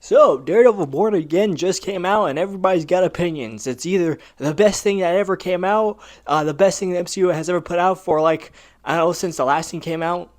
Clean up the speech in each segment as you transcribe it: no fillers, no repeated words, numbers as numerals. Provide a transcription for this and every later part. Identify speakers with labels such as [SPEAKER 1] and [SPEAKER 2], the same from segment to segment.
[SPEAKER 1] So, Daredevil Born Again just came out, and everybody's got opinions. It's either the best thing that ever came out, the best thing the MCU has ever put out for, like, I don't know, since the last thing came out.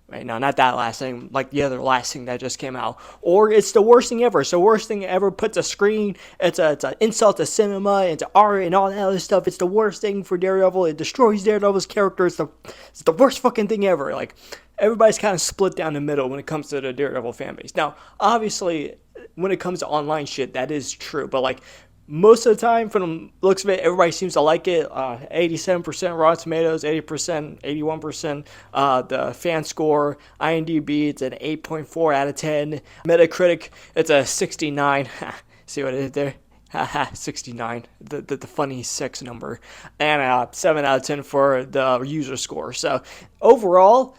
[SPEAKER 1] Right, no, not that last thing, like the other last thing that just came out. Or it's the worst thing ever. So, worst thing ever puts a screen. It's an insult to cinema and to art and all that other stuff. It's the worst thing for Daredevil. It destroys Daredevil's character. It's the worst fucking thing ever. Like, everybody's kind of split down the middle when it comes to the Daredevil fan base. Now, obviously, when it comes to online shit, that is true. But like most of the time, from the looks of it, everybody seems to like it. 87% Rotten Tomatoes, 80%, 81%. The fan score, IMDb, it's an 8.4 out of 10. Metacritic, it's a 69. See what I did there? Haha, 69, the funny sex number. And 7 out of 10 for the user score. So overall,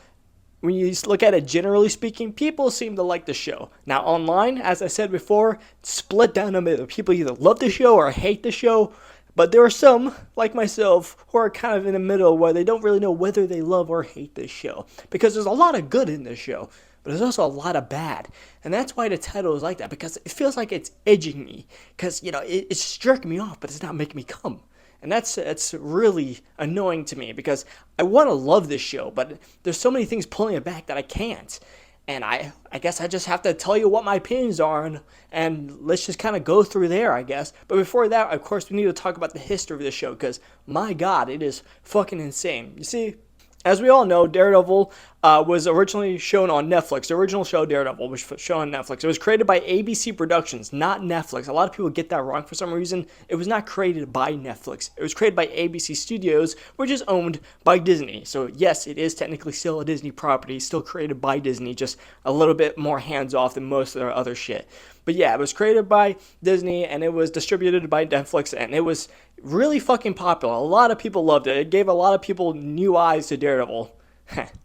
[SPEAKER 1] when you look at it generally speaking, people seem to like the show. Now online, as I said before, split down the middle. People either love the show or hate the show, but there are some, like myself, who are kind of in the middle where they don't really know whether they love or hate this show. Because there's a lot of good in this show, but there's also a lot of bad. And that's why the title is like that, because it feels like it's edging me. Because, it's jerking me off, but it's not making me come. And that's really annoying to me because I want to love this show, but there's so many things pulling it back that I can't. And I guess I just have to tell you what my opinions are, and let's just kind of go through there, I guess. But before that, of course, we need to talk about the history of the show because, my God, it is fucking insane. You see, as we all know, Daredevil was originally shown on Netflix. The original show, Daredevil, was shown on Netflix. It was created by ABC Productions, not Netflix. A lot of people get that wrong for some reason. It was not created by Netflix. It was created by ABC Studios, which is owned by Disney. So yes, it is technically still a Disney property, still created by Disney, just a little bit more hands-off than most of their other shit. But yeah, it was created by Disney, and it was distributed by Netflix, and it was really fucking popular. A lot of people loved it. It gave a lot of people new eyes to Daredevil.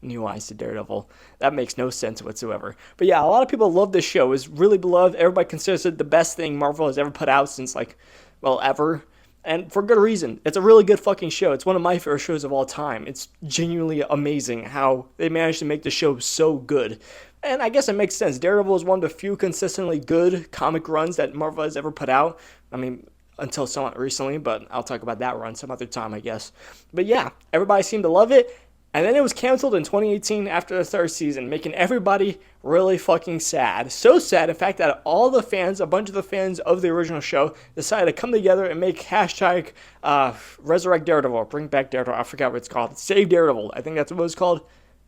[SPEAKER 1] New eyes to Daredevil. That makes no sense whatsoever. But yeah, a lot of people love this show. It was really beloved. Everybody considers it the best thing Marvel has ever put out since, ever. And for good reason. It's a really good fucking show. It's one of my favorite shows of all time. It's genuinely amazing how they managed to make the show so good. And I guess it makes sense. Daredevil is one of the few consistently good comic runs that Marvel has ever put out. I mean, until somewhat recently, but I'll talk about that run some other time, I guess. But yeah, everybody seemed to love it. And then it was canceled in 2018 after the third season, making everybody really fucking sad. So sad, in fact, that all the fans, a bunch of the fans of the original show, decided to come together and make hashtag Resurrect Daredevil, Bring Back Daredevil. I forgot what it's called. Save Daredevil. I think that's what it was called.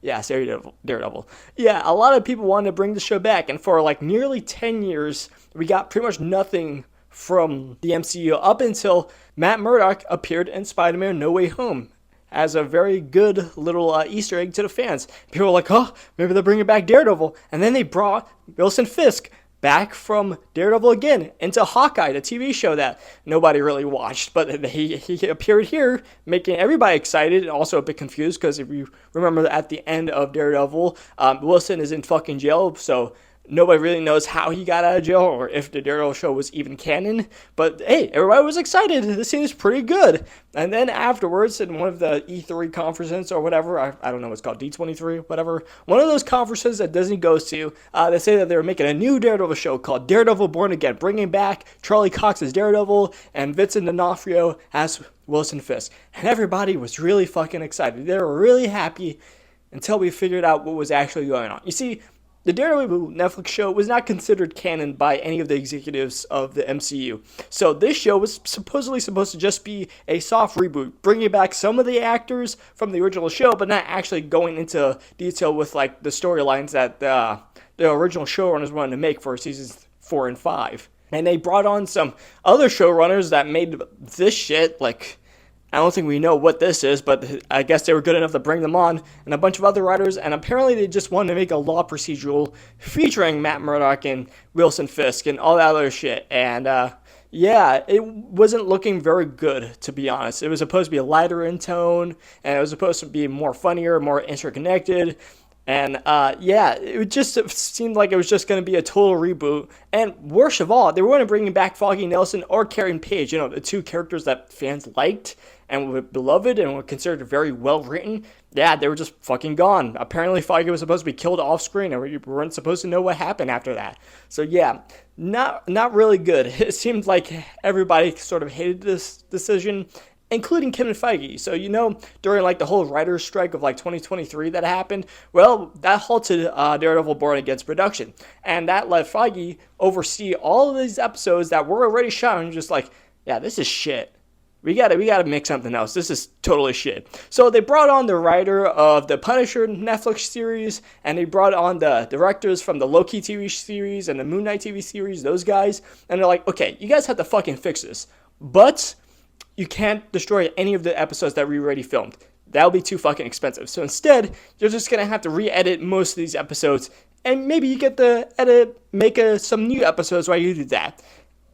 [SPEAKER 1] Yeah, Save Daredevil. Yeah, a lot of people wanted to bring the show back. And for like nearly 10 years, we got pretty much nothing from the MCU up until Matt Murdock appeared in Spider-Man No Way Home as a very good little Easter egg to the fans. People were like, oh, maybe they're bringing back Daredevil. And then they brought Wilson Fisk back from Daredevil again into Hawkeye, the TV show that nobody really watched. But he appeared here, making everybody excited and also a bit confused because if you remember at the end of Daredevil, Wilson is in fucking jail, so nobody really knows how he got out of jail or if the Daredevil show was even canon. But hey, everybody was excited. This seems pretty good. And then afterwards, in one of the E3 conferences or whatever, I don't know what it's called, D23, whatever, one of those conferences that Disney goes to, they say that they were making a new Daredevil show called Daredevil Born Again, bringing back Charlie Cox as Daredevil and Vincent D'Onofrio as Wilson Fisk. And everybody was really fucking excited. They were really happy until we figured out what was actually going on. You see, the Daredevil Netflix show was not considered canon by any of the executives of the MCU. So this show was supposedly supposed to just be a soft reboot, bringing back some of the actors from the original show, but not actually going into detail with like the storylines that the original showrunners wanted to make for seasons 4 and 5. And they brought on some other showrunners that made this shit like, I don't think we know what this is, but I guess they were good enough to bring them on, and a bunch of other writers, and apparently they just wanted to make a law procedural featuring Matt Murdock and Wilson Fisk and all that other shit, and yeah, it wasn't looking very good, to be honest. It was supposed to be lighter in tone, and it was supposed to be more funnier, more interconnected, And yeah, it just seemed like it was just going to be a total reboot. And worst of all, they weren't bringing back Foggy Nelson or Karen Page, the two characters that fans liked and were beloved and were considered very well written. Yeah, they were just fucking gone. Apparently, Foggy was supposed to be killed off screen, and we weren't supposed to know what happened after that. So yeah, not really good. It seemed like everybody sort of hated this decision, including Kevin Feige. So, during like the whole writer's strike of like 2023 that happened, well, that halted Daredevil Born Again's production. And that let Feige oversee all of these episodes that were already shot and just like, yeah, this is shit. We gotta make something else. This is totally shit. So they brought on the writer of the Punisher Netflix series, and they brought on the directors from the Loki TV series and the Moon Knight TV series, those guys. And they're like, okay, you guys have to fucking fix this. But you can't destroy any of the episodes that we already filmed. That'll be too fucking expensive. So instead, you're just gonna have to re-edit most of these episodes, and maybe you get to make some new episodes while you do that.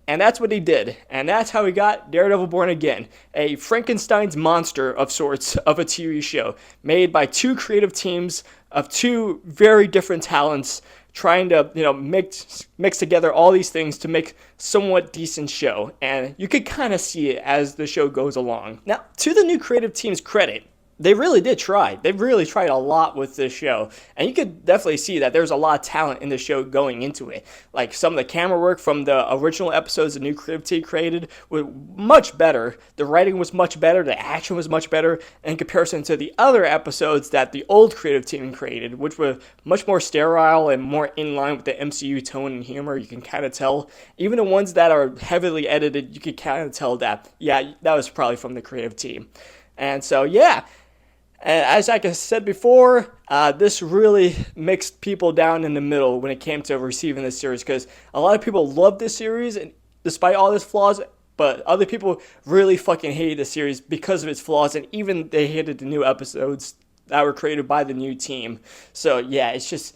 [SPEAKER 1] And that's what he did. And that's how he got Daredevil Born Again, a Frankenstein's monster of sorts of a TV show made by two creative teams of two very different talents trying to, mix together all these things to make somewhat decent show. And you could kind of see it as the show goes along. Now, to the new creative team's credit, they really did try. They really tried a lot with this show. And you could definitely see that there's a lot of talent in the show going into it. Like some of the camera work from the original episodes the new creative team created was much better. The writing was much better. The action was much better in comparison to the other episodes that the old creative team created, which were much more sterile and more in line with the MCU tone and humor. You can kind of tell. Even the ones that are heavily edited, you could kind of tell that, yeah, that was probably from the creative team. And so, yeah. And as I said before, this really mixed people down in the middle when it came to receiving this series, because a lot of people loved this series, and despite all its flaws, but other people really fucking hated the series because of its flaws, and even they hated the new episodes that were created by the new team. So yeah, it's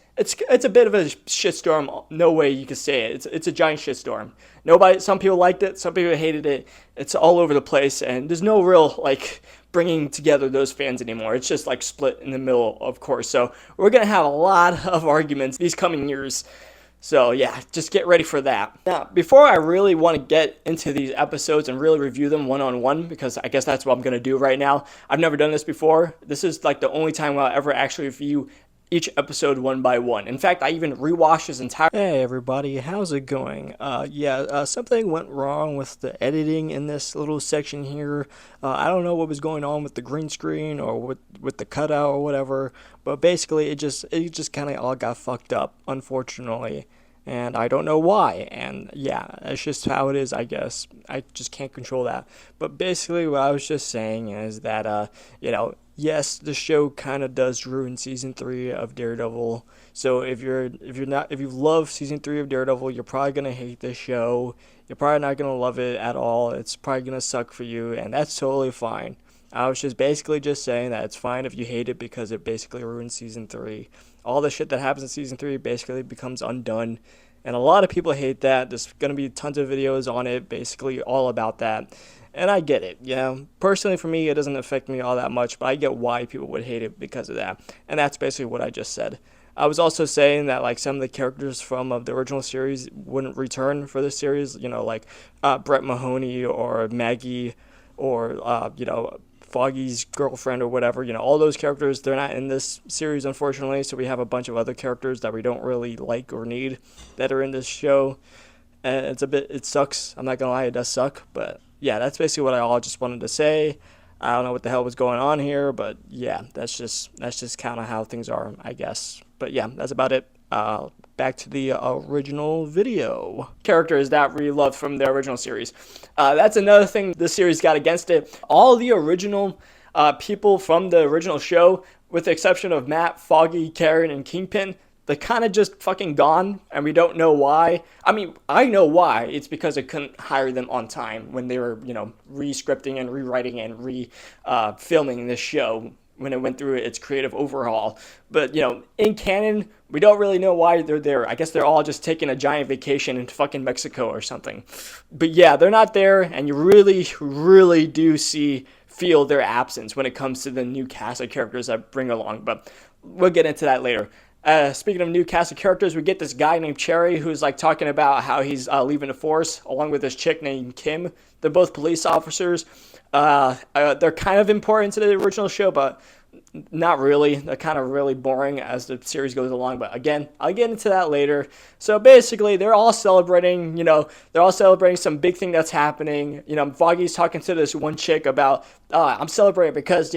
[SPEAKER 1] a bit of a shitstorm. No way you could say it. It's a giant shitstorm. Some people liked it, some people hated it. It's all over the place, and there's no real bringing together those fans anymore. It's just split in the middle, of course. So we're gonna have a lot of arguments these coming years. So yeah, just get ready for that. Now, before I really want to get into these episodes and really review them one-on-one, because I guess that's what I'm going to do right now. I've never done this before. This is the only time I'll ever actually review each episode one by one. In fact, I even rewatched this entire... Hey everybody, how's it going? Something went wrong with the editing in this little section here. I don't know what was going on with the green screen or with the cutout or whatever, but basically it just kind of all got fucked up, unfortunately. And I don't know why, and yeah, that's just how it is, I guess. I just can't control that. But basically what I was just saying is that, yes, the show kind of does ruin season 3 of Daredevil. So if you love season 3 of Daredevil, you're probably gonna hate this show. You're probably not gonna love it at all. It's probably gonna suck for you, and that's totally fine. I was basically saying that it's fine if you hate it because it basically ruins season 3. All the shit that happens in season 3 basically becomes undone. And a lot of people hate that. There's going to be tons of videos on it, basically all about that. And I get it. Personally for me, it doesn't affect me all that much, but I get why people would hate it because of that. And that's basically what I just said. I was also saying that some of the characters from the original series wouldn't return for this series. Brett Mahoney or Maggie or, Foggy's girlfriend or whatever, all those characters, they're not in this series, unfortunately, so we have a bunch of other characters that we don't really like or need that are in this show, and it sucks. I'm not gonna lie, it does suck, but yeah, that's basically what I all just wanted to say. I don't know what the hell was going on here, but yeah, that's just kind of how things are, I guess. But yeah, that's about it. Back to the original video. Characters that we loved from the original series. That's another thing this series got against it. All the original people from the original show, with the exception of Matt, Foggy, Karen, and Kingpin, they're kind of just fucking gone, and we don't know why. I mean, I know why. It's because I couldn't hire them on time when they were, re-scripting and rewriting and filming this show when it went through its creative overhaul. But, in canon, we don't really know why they're there. I guess they're all just taking a giant vacation in fucking Mexico or something. But yeah, they're not there, and you really, really do feel their absence when it comes to the new cast of characters that bring along. But we'll get into that later. Speaking of new cast of characters, we get this guy named Cherry who's like talking about how he's leaving the force along with this chick named Kim. They're both police officers. They're kind of important to the original show, but not really. They're kind of really boring as the series goes along. But again, I'll get into that later. So basically, they're all celebrating, they're all celebrating some big thing that's happening. Foggy's talking to this one chick about, I'm celebrating because,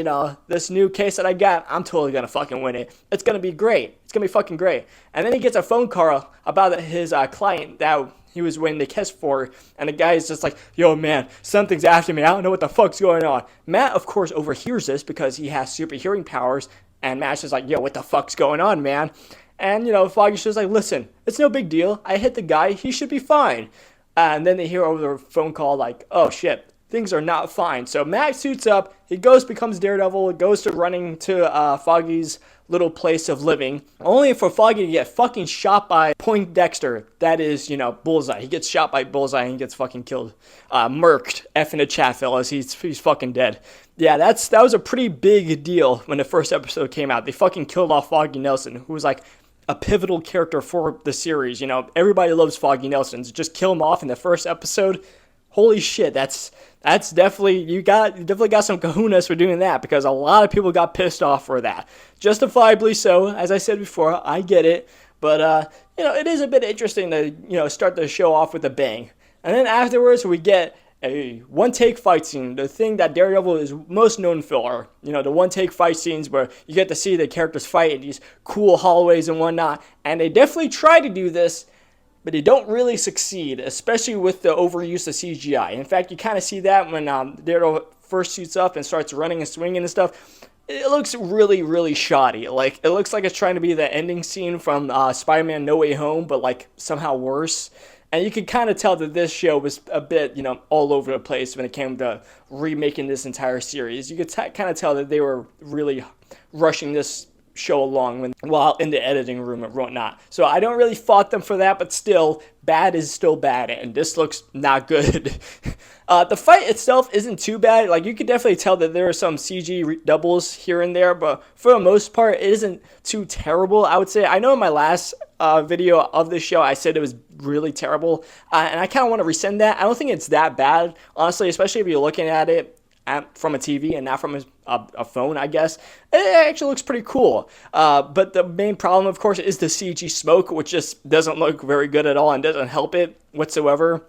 [SPEAKER 1] this new case that I got, I'm totally going to fucking win it. It's going to be great. It's going to be fucking great. And then he gets a phone call about his client that he was winning the case for, and the guy is just like, yo, man, something's after me. I don't know what the fuck's going on. Matt, of course, overhears this because he has super hearing powers, and Matt's just like, yo, what the fuck's going on, man? And, Foggy's just like, listen, it's no big deal. I hit the guy. He should be fine. And then they hear over the phone call, like, oh, shit, things are not fine. So Matt suits up. He becomes Daredevil, goes to running to Foggy's little place of living, only for Foggy to get fucking shot by Poindexter. That is, Bullseye. He gets shot by Bullseye and he gets fucking killed. Murked. F in the chat, fellas. He's fucking dead. Yeah, that was a pretty big deal when the first episode came out. They fucking killed off Foggy Nelson, who was like a pivotal character for the series. Everybody loves Foggy Nelson. So just kill him off in the first episode. Holy shit, that's definitely, you definitely got some kahunas for doing that, because a lot of people got pissed off for that. Justifiably so, as I said before, I get it, but, it is a bit interesting to, start the show off with a bang. And then afterwards, we get a one-take fight scene, the thing that Daredevil is most known for, the one-take fight scenes where you get to see the characters fight in these cool hallways and whatnot, and they definitely try to do this, but they don't really succeed, especially with the overuse of CGI. In fact, you kind of see that when Daredevil first suits up and starts running and swinging and stuff. It looks really, really shoddy. Like, it looks like it's trying to be the ending scene from Spider-Man No Way Home, but, like, somehow worse. And you can kind of tell that this show was a bit, all over the place when it came to remaking this entire series. You could kind of tell that they were really rushing this show along while in the editing room and whatnot. So I don't really fault them for that, but still, bad is still bad, and this looks not good. The fight itself isn't too bad. Like, you could definitely tell that there are some CG doubles here and there, but for the most part, it isn't too terrible, I would say. I know in my last video of this show, I said it was really terrible, and I kind of want to rescind that. I don't think it's that bad, honestly, especially if you're looking at it from a TV and not from a phone, I guess. It actually looks pretty cool. But the main problem, of course, is the CG smoke, which just doesn't look very good at all and doesn't help it whatsoever.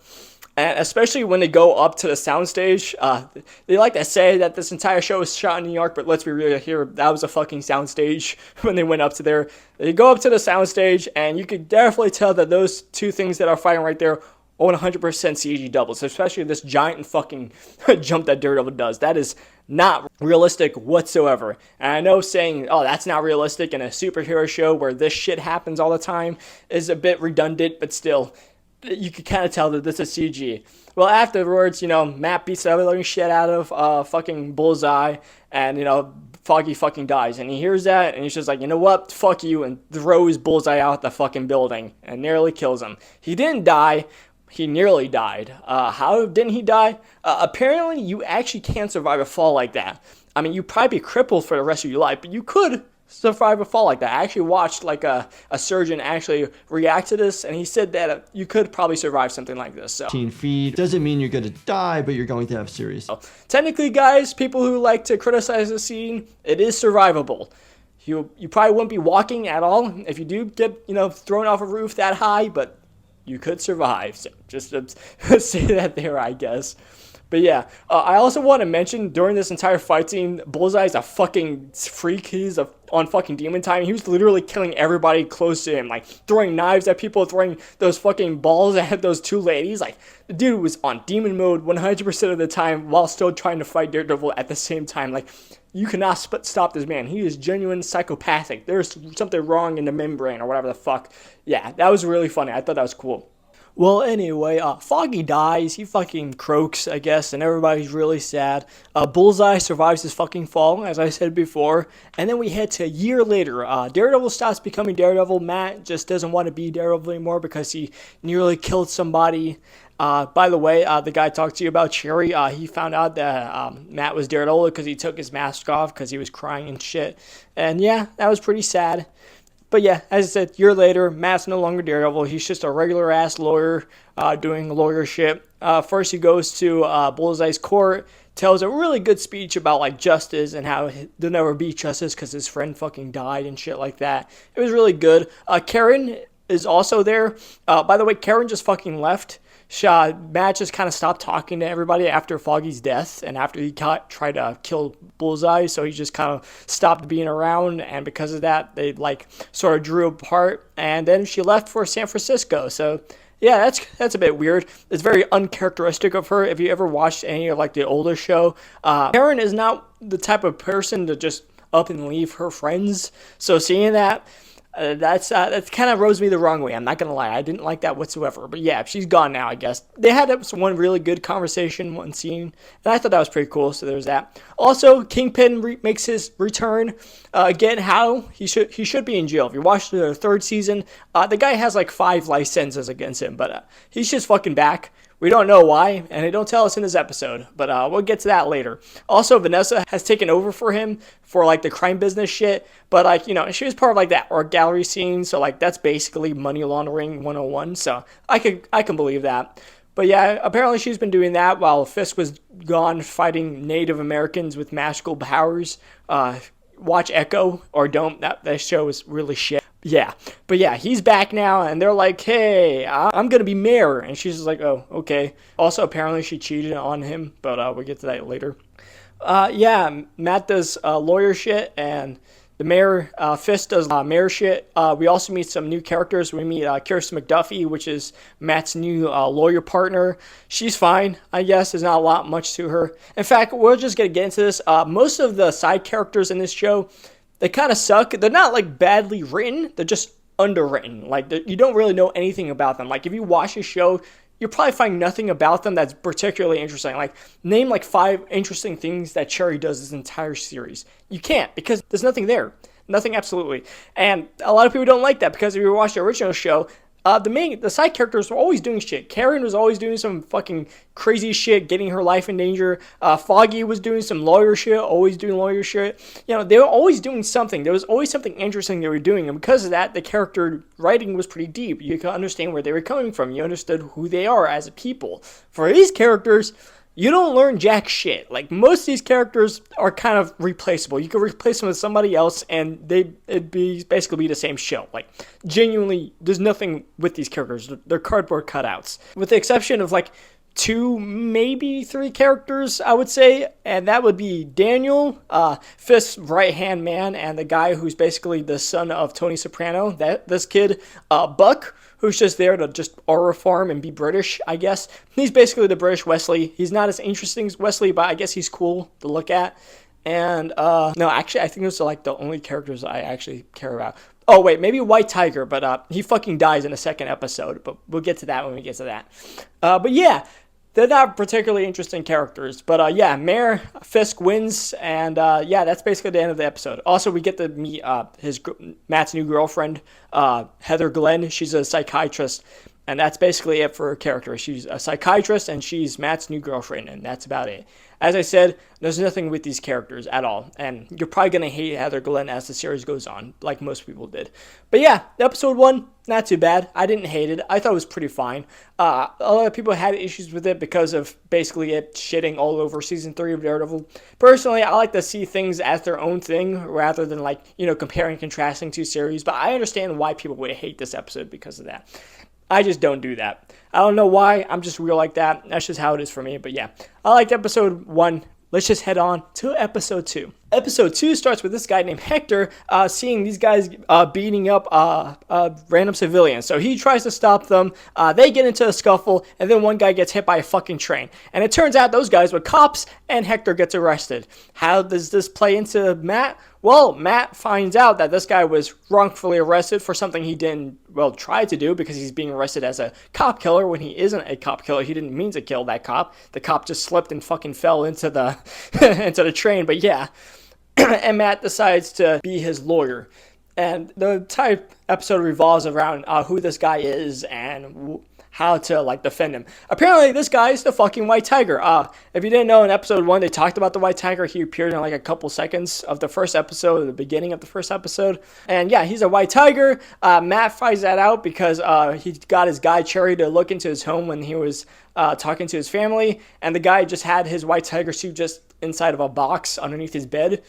[SPEAKER 1] And especially when they go up to the soundstage, they like to say that this entire show was shot in New York, but let's be real here, that was a fucking soundstage when they went up to there. They go up to the soundstage, and you could definitely tell that those two things that are fighting right there 100% CG doubles, especially this giant fucking jump that Daredevil does. That is not realistic whatsoever. And I know saying, oh, that's not realistic in a superhero show where this shit happens all the time is a bit redundant, but still, you can kind of tell that this is CG. Well, afterwards, Matt beats the living shit out of fucking Bullseye, and, Foggy fucking dies. And he hears that, and he's just like, you know what, fuck you, and throws Bullseye out the fucking building, and nearly kills him. He didn't die. He nearly died. How didn't he die? Apparently, you actually can't survive a fall like that. I mean, you'd probably be crippled for the rest of your life, but you could survive a fall like that. I actually watched like a surgeon actually react to this, and he said that you could probably survive something like this. So
[SPEAKER 2] 15 feet doesn't mean you're going to die, but you're going to have serious.
[SPEAKER 1] So, technically, guys, people who like to criticize the scene, it is survivable. You probably wouldn't be walking at all if you do get thrown off a roof that high, but you could survive. So just to say that there, I guess. But yeah, I also want to mention during this entire fight scene, Bullseye is a fucking freak. He's on fucking demon time. He was literally killing everybody close to him, like throwing knives at people, throwing those fucking balls at those two ladies. Like, the dude was on demon mode 100% of the time while still trying to fight Daredevil at the same time. Like, you cannot stop this man. He is genuine psychopathic. There's something wrong in the membrane or whatever the fuck. Yeah, that was really funny. I thought that was cool. Well, anyway, Foggy dies. He fucking croaks, I guess, and everybody's really sad. Bullseye survives his fucking fall, as I said before. And then we head to a year later. Daredevil stops becoming Daredevil. Matt just doesn't want to be Daredevil anymore because he nearly killed somebody. By the way, the guy I talked to you about, Cherry, he found out that Matt was Daredevil because he took his mask off because he was crying and shit. And yeah, that was pretty sad. But yeah, as I said, year later, Matt's no longer Daredevil. He's just a regular ass lawyer doing lawyer shit. First, he goes to Bullseye's court, tells a really good speech about like justice and how there'll never be justice because his friend fucking died and shit like that. It was really good. Karen is also there. By the way, Karen just fucking left. Matt just kind of stopped talking to everybody after Foggy's death and after he tried to kill Bullseye, so he just kind of stopped being around, and because of that, they like sort of drew apart, and then she left for San Francisco. So yeah, that's a bit weird. It's very uncharacteristic of her. If you ever watched any of like the older show, Karen is not the type of person to just up and leave her friends. So seeing that. That's kind of rubs me the wrong way. I'm not gonna lie, I didn't like that whatsoever. But yeah, she's gone now, I guess. They had one really good conversation, one scene, and I thought that was pretty cool. So there's that. Also, Kingpin makes his return again. How he should be in jail. If you watch the third season, the guy has like 5 life sentences against him, but he's just fucking back. We don't know why, and they don't tell us in this episode, but we'll get to that later. Also, Vanessa has taken over for him for like the crime business shit, but like, you know, she was part of like that art gallery scene, so like that's basically money laundering 101, so I can believe that. But yeah, apparently she's been doing that while Fisk was gone fighting Native Americans with magical powers. Watch Echo or don't. That show is really shit. Yeah, but yeah, he's back now, and they're like, hey, I'm gonna be mayor, and she's just like, oh, okay. Also, apparently she cheated on him, but we'll get to that later. Yeah, Matt does lawyer shit, and the mayor, Fisk does mayor shit. We also meet some new characters. We meet Kirsten McDuffie, which is Matt's new lawyer partner. She's fine, I guess. There's not a lot much to her. In fact, we're just gonna get into this. Most of the side characters in this show, they kind of suck. They're not like badly written. They're just underwritten. Like you don't really know anything about them. Like if you watch a show, you'll probably find nothing about them that's particularly interesting. Like name like 5 interesting things that Cherry does this entire series. You can't because there's nothing there. Nothing absolutely. And a lot of people don't like that because if you watch the original show, the side characters were always doing shit. Karen was always doing some fucking crazy shit, getting her life in danger. Foggy was doing some lawyer shit, always doing lawyer shit. You know, they were always doing something. There was always something interesting they were doing, and because of that, the character writing was pretty deep. You could understand where they were coming from. You understood who they are as a people. For these characters, you don't learn jack shit. Like, most of these characters are kind of replaceable. You could replace them with somebody else, and it'd basically be the same show. Like, genuinely, there's nothing with these characters. They're cardboard cutouts. With the exception of, like, 2, maybe 3 characters, I would say, and that would be Daniel, Fisk's right-hand man, and the guy who's basically the son of Tony Soprano. This kid, Buck, who's just there to just aura farm and be British, I guess. He's basically the British Wesley. He's not as interesting as Wesley, but I guess he's cool to look at. And, no, actually, I think those are, like, the only characters I actually care about. Oh, wait, maybe White Tiger, but he fucking dies in the second episode, but we'll get to that when we get to that. But yeah, they're not particularly interesting characters, but yeah, Mayor Fisk wins, and yeah, that's basically the end of the episode. Also, we get to meet Matt's new girlfriend, Heather Glenn. She's a psychiatrist, and that's basically it for her character. She's a psychiatrist, and she's Matt's new girlfriend, and that's about it. As I said, there's nothing with these characters at all, and you're probably going to hate Heather Glenn as the series goes on, like most people did. But yeah, episode 1, not too bad. I didn't hate it. I thought it was pretty fine. A lot of people had issues with it because of basically it shitting all over season 3 of Daredevil. Personally, I like to see things as their own thing rather than like, you know, comparing and contrasting 2 series, but I understand why people would hate this episode because of that. I just don't do that. I don't know why. I'm just real like that. That's just how it is for me. But yeah, I liked episode 1. Let's just head on to episode 2. Episode 2 starts with this guy named Hector seeing these guys beating up random civilians. So he tries to stop them. They get into a scuffle, and then one guy gets hit by a fucking train. And it turns out those guys were cops, and Hector gets arrested. How does this play into Matt? Well, Matt finds out that this guy was wrongfully arrested for something he didn't, well, try to do because he's being arrested as a cop killer when he isn't a cop killer. He didn't mean to kill that cop. The cop just slipped and fucking fell into the into the train. But yeah, and Matt decides to be his lawyer. And the entire episode revolves around who this guy is and how to like defend him. Apparently, this guy is the fucking White Tiger. If you didn't know, in episode 1, they talked about the White Tiger. He appeared in like a couple seconds of the first episode, the beginning of the first episode. And yeah, he's a White Tiger. Matt finds that out because he got his guy Cherry to look into his home when he was talking to his family, and the guy just had his White Tiger suit just inside of a box underneath his bed.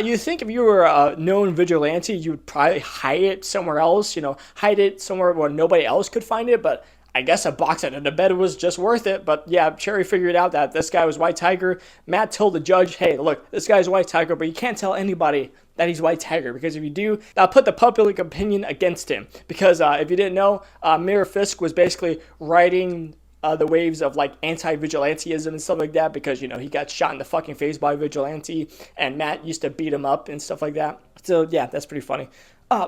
[SPEAKER 1] You'd think if you were a known vigilante, you would probably hide it somewhere else, hide it somewhere where nobody else could find it, but I guess a box under the bed was just worth it. But yeah, Cherry figured out that this guy was White Tiger. Matt told the judge, hey, look, this guy's White Tiger, but you can't tell anybody that he's White Tiger, because if you do, that'll put the public opinion against him. Because if you didn't know, Mayor Fisk was basically riding the waves of like anti-vigilanteism and stuff like that, because he got shot in the fucking face by a vigilante, and Matt used to beat him up and stuff like that. So yeah, that's pretty funny.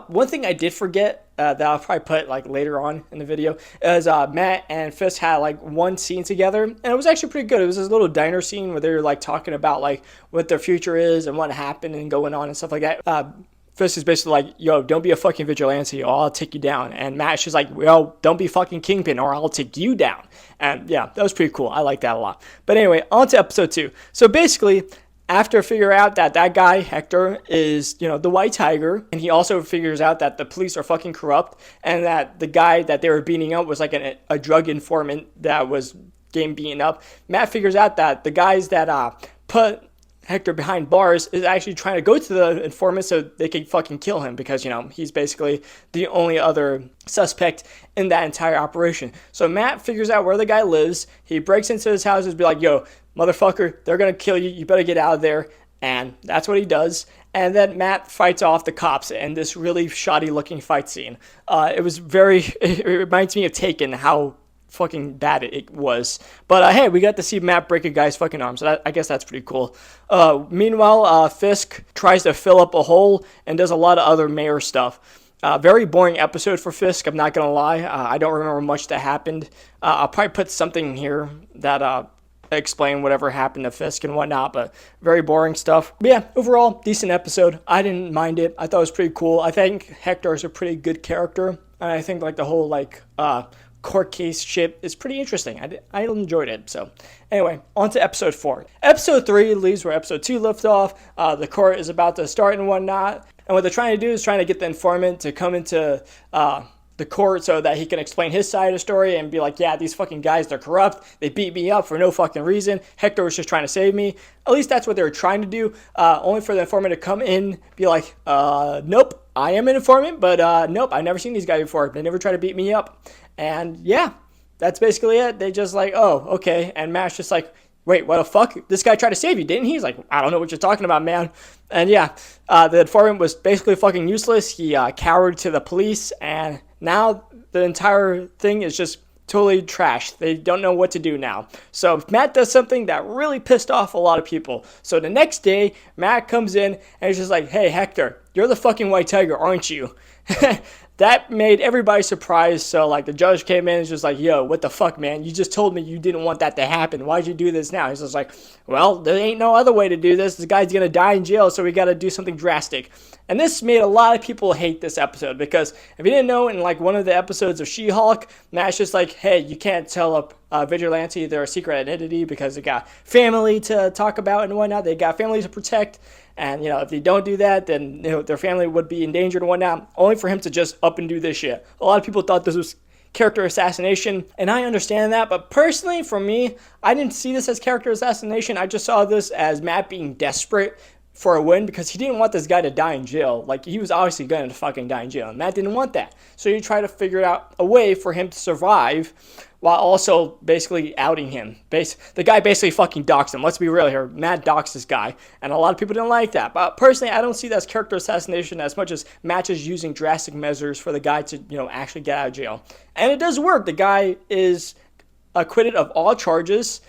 [SPEAKER 1] One thing I did forget that I'll probably put like later on in the video is Matt and Fisk had like one scene together, and it was actually pretty good. It was this little diner scene where they were like talking about like what their future is and what happened and going on and stuff like that. Fisk is basically like, yo, don't be a fucking vigilante or I'll take you down. And Matt's just like, well, don't be fucking Kingpin or I'll take you down. And yeah, that was pretty cool. I like that a lot. But anyway, on to episode 2. So basically, after figure out that guy, Hector, is, the White Tiger, and he also figures out that the police are fucking corrupt, and that the guy that they were beating up was like a drug informant that was getting beaten up, Matt figures out that the guys that put Hector behind bars is actually trying to go to the informant so they can fucking kill him, because, he's basically the only other suspect in that entire operation. So Matt figures out where the guy lives. He breaks into his house and be like, yo, motherfucker, they're going to kill you. You better get out of there. And that's what he does. And then Matt fights off the cops in this really shoddy looking fight scene. It reminds me of Taken, how fucking bad it was. But hey, we got to see Matt break a guy's fucking arm, so I guess that's pretty cool. Meanwhile, Fisk tries to fill up a hole and does a lot of other mayor stuff. Very boring episode for Fisk, I'm not gonna lie. I don't remember much that happened. I'll probably put something here that explain whatever happened to Fisk and whatnot, but very boring stuff. But yeah, overall, decent episode. I didn't mind it. I thought it was pretty cool. I think Hector is a pretty good character, and I think like the whole court case shit is pretty interesting. I enjoyed it. So anyway, on to episode 4. Episode 3 leaves where episode 2 left off. The court is about to start and whatnot, and what they're trying to do is trying to get the informant to come into the court so that he can explain his side of the story and be like, yeah, these fucking guys, they're corrupt. They beat me up for no fucking reason. Hector was just trying to save me. At least that's what they were trying to do. Only for the informant to come in, be like, nope, I am an informant, but nope, I've never seen these guys before. They never try to beat me up. And yeah, that's basically it. They just like, oh, okay. And Matt's just like, wait, what the fuck? This guy tried to save you, didn't he? He's like, I don't know what you're talking about, man. And yeah, the informant was basically fucking useless. He cowered to the police, and now the entire thing is just totally trashed. They don't know what to do now. So Matt does something that really pissed off a lot of people. So the next day, Matt comes in and he's just like, hey, Hector, you're the fucking White Tiger, aren't you? That made everybody surprised. So like the judge came in and was just like, yo, what the fuck, man? You just told me you didn't want that to happen. Why'd you do this now? He's just like, well, there ain't no other way to do this. This guy's gonna die in jail, so we gotta do something drastic. And this made a lot of people hate this episode, because if you didn't know, in like one of the episodes of She-Hulk, Matt's just like, hey, you can't tell a vigilante their secret identity because they got family to talk about and whatnot. They got family to protect. And, if they don't do that, then, their family would be endangered and whatnot, only for him to just up and do this shit. A lot of people thought this was character assassination, and I understand that, but personally, for me, I didn't see this as character assassination. I just saw this as Matt being desperate for a win, because he didn't want this guy to die in jail. Like, he was obviously going to fucking die in jail, and Matt didn't want that. So he tried to figure out a way for him to survive while also basically outing him. The guy basically fucking doxed him. Let's be real here. Matt doxed this guy, and a lot of people didn't like that. But personally, I don't see that as character assassination as much as Matt is using drastic measures for the guy to, actually get out of jail. And it does work. The guy is acquitted of all charges,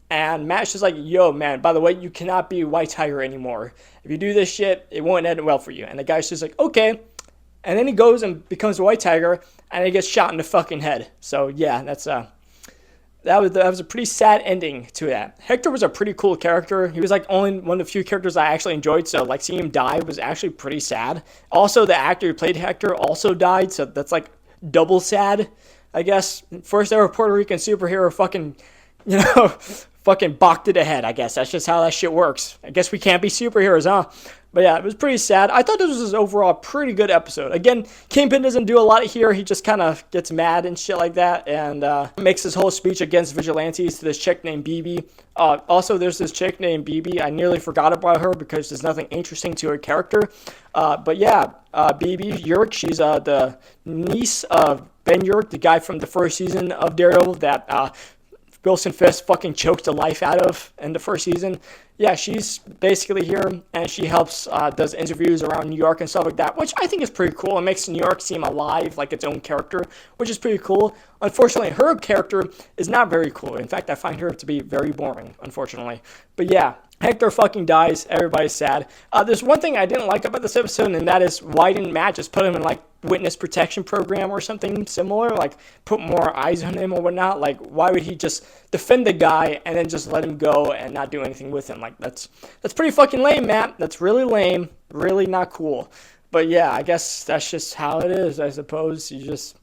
[SPEAKER 1] and Matt's just like, yo, man, by the way, you cannot be White Tiger anymore. If you do this shit, it won't end well for you. And the guy's just like, okay. And then he goes and becomes a White Tiger, and he gets shot in the fucking head. So yeah, that was a pretty sad ending to that. Hector was a pretty cool character. He was like only one of the few characters I actually enjoyed. So like seeing him die was actually pretty sad. Also, the actor who played Hector also died, so that's like double sad. I guess first ever Puerto Rican superhero fucking, you know, fucking bocked it ahead. I guess that's just how that shit works. I guess we can't be superheroes, huh? But yeah, it was pretty sad. I thought this was overall a pretty good episode. Again, Kingpin doesn't do a lot here. He just kind of gets mad and shit like that, and makes his whole speech against vigilantes to this chick named BB. Also, there's this chick named BB. I nearly forgot about her because there's nothing interesting to her character. But yeah, BB Urich, she's the niece of Ben Urich, the guy from the first season of Daredevil that Wilson Fisk fucking choked the life out of in the first season. Yeah, she's basically here, and she helps, does interviews around New York and stuff like that, which I think is pretty cool. It makes New York seem alive, like its own character, which is pretty cool. Unfortunately, her character is not very cool. In fact, I find her to be very boring, unfortunately. But yeah, Hector fucking dies. Everybody's sad. There's one thing I didn't like about this episode, and that is why didn't Matt just put him in, like, witness protection program or something similar? Like, put more eyes on him or whatnot? Like, why would he just defend the guy and then just let him go and not do anything with him? Like, that's pretty fucking lame, Matt. That's really lame. Really not cool. But yeah, I guess that's just how it is, I suppose. You just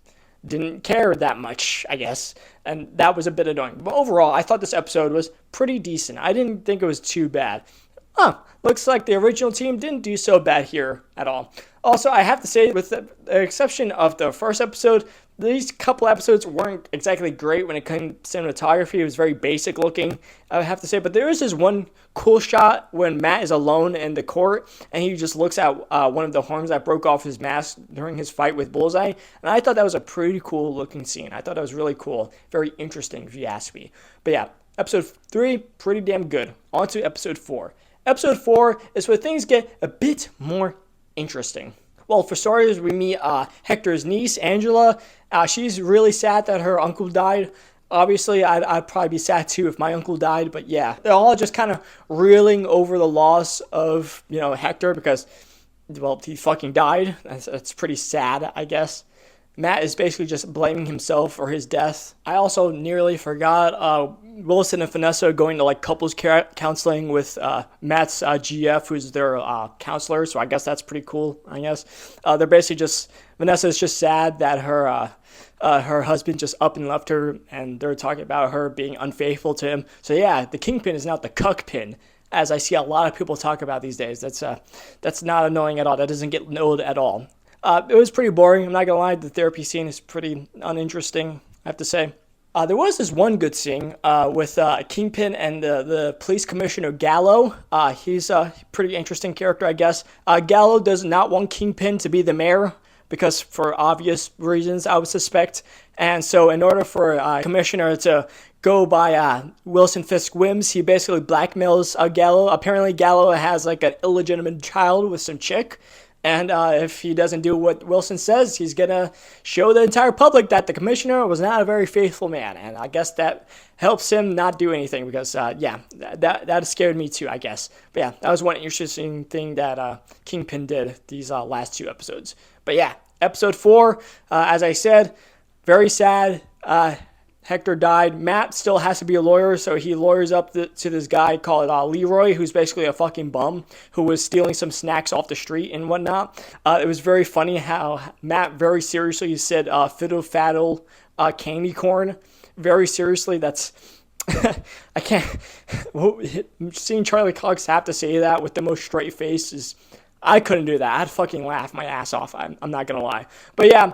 [SPEAKER 1] didn't care that much, I guess. And that was a bit annoying. But overall, I thought this episode was pretty decent. I didn't think it was too bad. Looks like the original team didn't do so bad here at all. Also, I have to say, with the exception of the first episode, these couple episodes weren't exactly great when it came to cinematography. It was very basic looking, I have to say. But there is this one cool shot when Matt is alone in the court, and he just looks at one of the horns that broke off his mask during his fight with Bullseye. And I thought that was a pretty cool looking scene. I thought that was really cool. Very interesting, if you ask me. But yeah, episode 3, pretty damn good. On to episode 4. Episode 4 is where things get a bit more interesting. Well, for starters, we meet Hector's niece, Angela. She's really sad that her uncle died. Obviously, I'd probably be sad too if my uncle died. But yeah, they're all just kind of reeling over the loss of, Hector because, well, he fucking died. That's pretty sad, I guess. Matt is basically just blaming himself for his death. I also nearly forgot Wilson and Vanessa going to like couples counseling with Matt's GF, who's their counselor. So I guess that's pretty cool. I guess they're basically just Vanessa's just sad that her husband just up and left her, and they're talking about her being unfaithful to him. So yeah, the Kingpin is now the cuck pin, as I see a lot of people talk about these days. That's not annoying at all. That doesn't get old at all. It was pretty boring. I'm not going to lie. The therapy scene is pretty uninteresting, I have to say. There was this one good scene with Kingpin and the police commissioner Gallo. He's a pretty interesting character, I guess. Gallo does not want Kingpin to be the mayor because for obvious reasons, I would suspect. And so in order for commissioner to go by Wilson Fisk whims, he basically blackmails Gallo. Apparently, Gallo has like an illegitimate child with some chick. And if he doesn't do what Wilson says, he's going to show the entire public that the commissioner was not a very faithful man. And I guess that helps him not do anything because, that scared me too, I guess. But yeah, that was one interesting thing that Kingpin did these last 2 episodes. But yeah, episode 4, as I said, very sad. Hector died. Matt still has to be a lawyer, so he lawyers up to this guy called Leroy, who's basically a fucking bum, who was stealing some snacks off the street and whatnot. It was very funny how Matt very seriously said fiddle faddle candy corn. Very seriously, that's... I can't... Seeing Charlie Cox have to say that with the most straight face is... I couldn't do that. I'd fucking laugh my ass off. I'm not gonna lie. But yeah...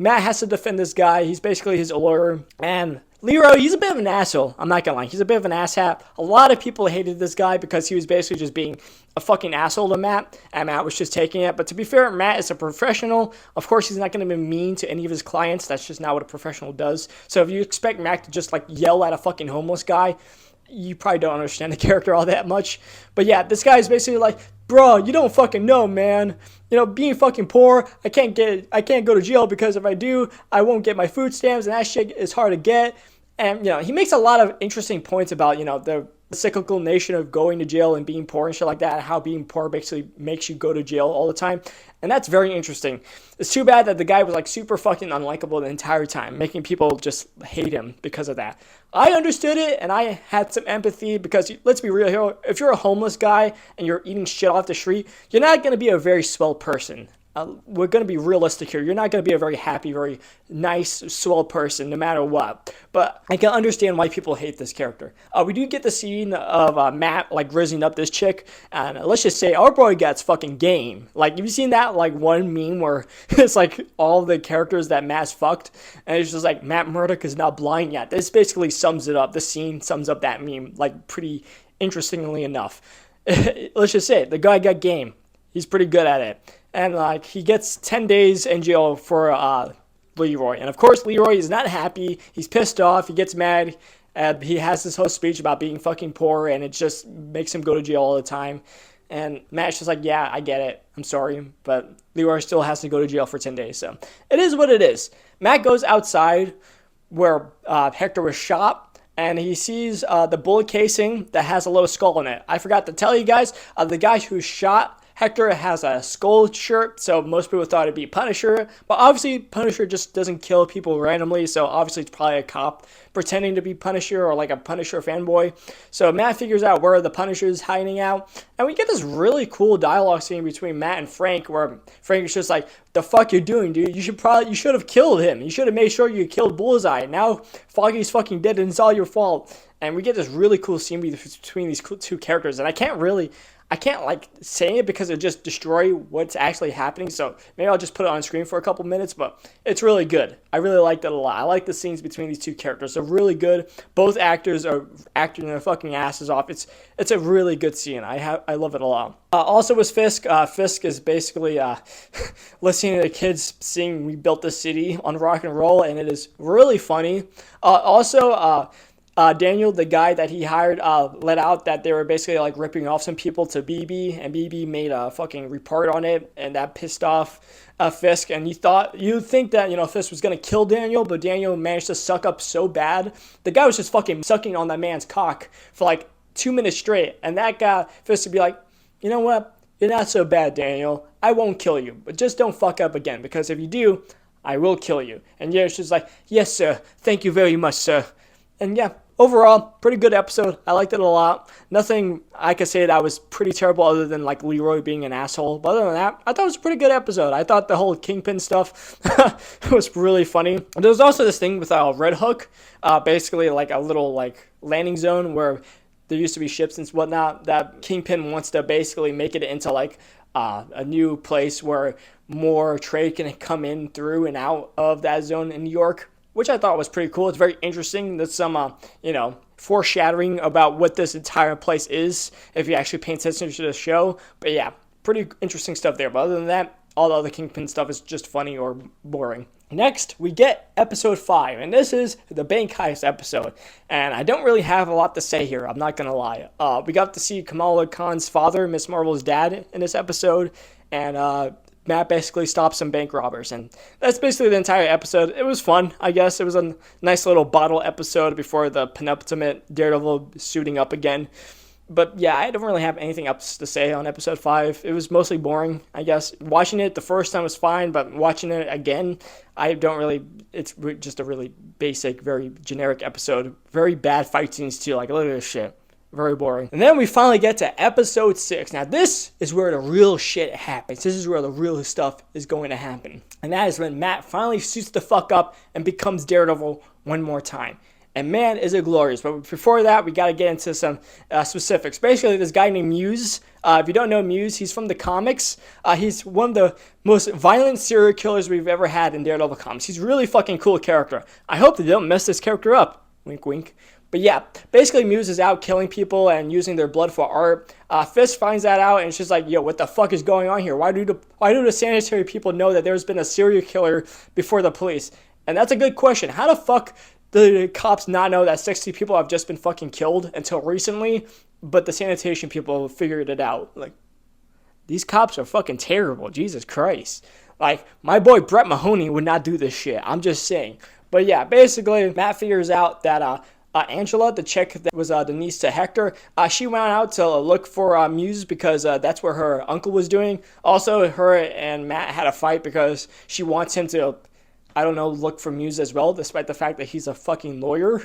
[SPEAKER 1] Matt has to defend this guy. He's basically his lawyer. And Leroy, he's a bit of an asshole. I'm not going to lie. He's a bit of an asshat. A lot of people hated this guy because he was basically just being a fucking asshole to Matt. And Matt was just taking it. But to be fair, Matt is a professional. Of course, he's not going to be mean to any of his clients. That's just not what a professional does. So if you expect Matt to just like yell at a fucking homeless guy, you probably don't understand the character all that much. But yeah, this guy is basically like, bro, you don't fucking know, man. Being fucking poor, I can't go to jail because if I do, I won't get my food stamps, and that shit is hard to get. And, he makes a lot of interesting points about, the cyclical nation of going to jail and being poor and shit like that, and how being poor basically makes you go to jail all the time. And that's very interesting. It's too bad that the guy was like super fucking unlikable the entire time, making people just hate him because of that. I understood it, and I had some empathy because, let's be real here, if you're a homeless guy and you're eating shit off the street, you're not going to be a very swell person. we're going to be realistic here. You're not going to be a very happy, very nice, swell person no matter what. But I can understand why people hate this character. We do get the scene of Matt like rizzing up this chick, and let's just say our boy gets fucking game. Like, have you seen that like one meme where it's like all the characters that Matt's fucked, and it's just like Matt Murdock is not blind yet. This basically sums it up. The scene sums up that meme like pretty interestingly enough. Let's just say it, the guy got game. He's pretty good at it. And like he gets 10 days in jail for Leroy. And of course Leroy is not happy. He's pissed off. He gets mad. And he has this whole speech about being fucking poor, and it just makes him go to jail all the time. And Matt's just like, yeah, I get it. I'm sorry. But Leroy still has to go to jail for 10 days. So it is what it is. Matt goes outside where Hector was shot, and he sees the bullet casing that has a little skull in it. I forgot to tell you guys, the guy who shot Hector has a skull shirt, so most people thought it'd be Punisher, but obviously Punisher just doesn't kill people randomly, so obviously it's probably a cop pretending to be Punisher or like a Punisher fanboy. So Matt figures out where the Punisher's hiding out, and we get this really cool dialogue scene between Matt and Frank, where Frank is just like, the fuck you doing, dude? You should have killed him. You should have made sure you killed Bullseye. Now Foggy's fucking dead and it's all your fault. And we get this really cool scene between these two characters, and I can't like say it because it just destroy what's actually happening. So maybe I'll just put it on screen for a couple minutes, but it's really good. I really liked it a lot. I like the scenes between these two characters. They're really good. Both actors are acting their fucking asses off. It's a really good scene. I love it a lot. Also was Fisk. Fisk is basically listening to the kids sing "We Built the City" on rock and roll, and it is really funny. Daniel, the guy that he hired, let out that they were basically like ripping off some people to BB, and BB made a fucking report on it, and that pissed off Fisk. And you'd think that Fisk was gonna kill Daniel, but Daniel managed to suck up so bad. The guy was just fucking sucking on that man's cock for like 2 minutes straight, and that guy Fisk would be like, you know what? You're not so bad, Daniel. I won't kill you, but just don't fuck up again, because if you do, I will kill you. And yeah, she's like, yes, sir. Thank you very much, sir. And yeah, overall, pretty good episode. I liked it a lot. Nothing I could say that was pretty terrible other than like Leroy being an asshole. But other than that, I thought it was a pretty good episode. I thought the whole Kingpin stuff was really funny. There was also this thing with Red Hook, basically like a little like landing zone where there used to be ships and whatnot. That Kingpin wants to basically make it into like a new place where more trade can come in through and out of that zone in New York, which I thought was pretty cool. It's very interesting. There's some, foreshadowing about what this entire place is if you actually pay attention to the show. But yeah, pretty interesting stuff there. But other than that, all the other Kingpin stuff is just funny or boring. Next, we get episode 5, and this is the bank heist episode. And I don't really have a lot to say here, I'm not going to lie. We got to see Kamala Khan's father, Miss Marvel's dad, in this episode, and Matt basically stops some bank robbers, and that's basically the entire episode. It was fun, I guess. It was a nice little bottle episode before the penultimate Daredevil suiting up again. But yeah, I don't really have anything else to say on episode 5. It was mostly boring, I guess. Watching it the first time was fine, but watching it again, it's just a really basic, very generic episode. Very bad fight scenes too, like look at this shit. Very boring. And then we finally get to episode 6. Now this is where the real shit happens. This is where the real stuff is going to happen. And that is when Matt finally suits the fuck up and becomes Daredevil one more time. And man, is it glorious. But before that, we got to get into some specifics. Basically, this guy named Muse. If you don't know Muse, he's from the comics. He's one of the most violent serial killers we've ever had in Daredevil comics. He's a really fucking cool character. I hope they don't mess this character up. Wink, wink. But yeah, basically Muse is out killing people and using their blood for art. Fisk finds that out, and she's like, yo, what the fuck is going on here? Why do the sanitary people know that there's been a serial killer before the police? And that's a good question. How the fuck do the cops not know that 60 people have just been fucking killed until recently, but the sanitation people figured it out? Like, these cops are fucking terrible. Jesus Christ. Like, my boy Brett Mahoney would not do this shit. I'm just saying. But yeah, basically, Matt figures out that Angela, the chick that was the niece to Hector, she went out to look for Muse because that's where her uncle was doing. Also, her and Matt had a fight because she wants him to, I don't know, look for Muse as well, despite the fact that he's a fucking lawyer.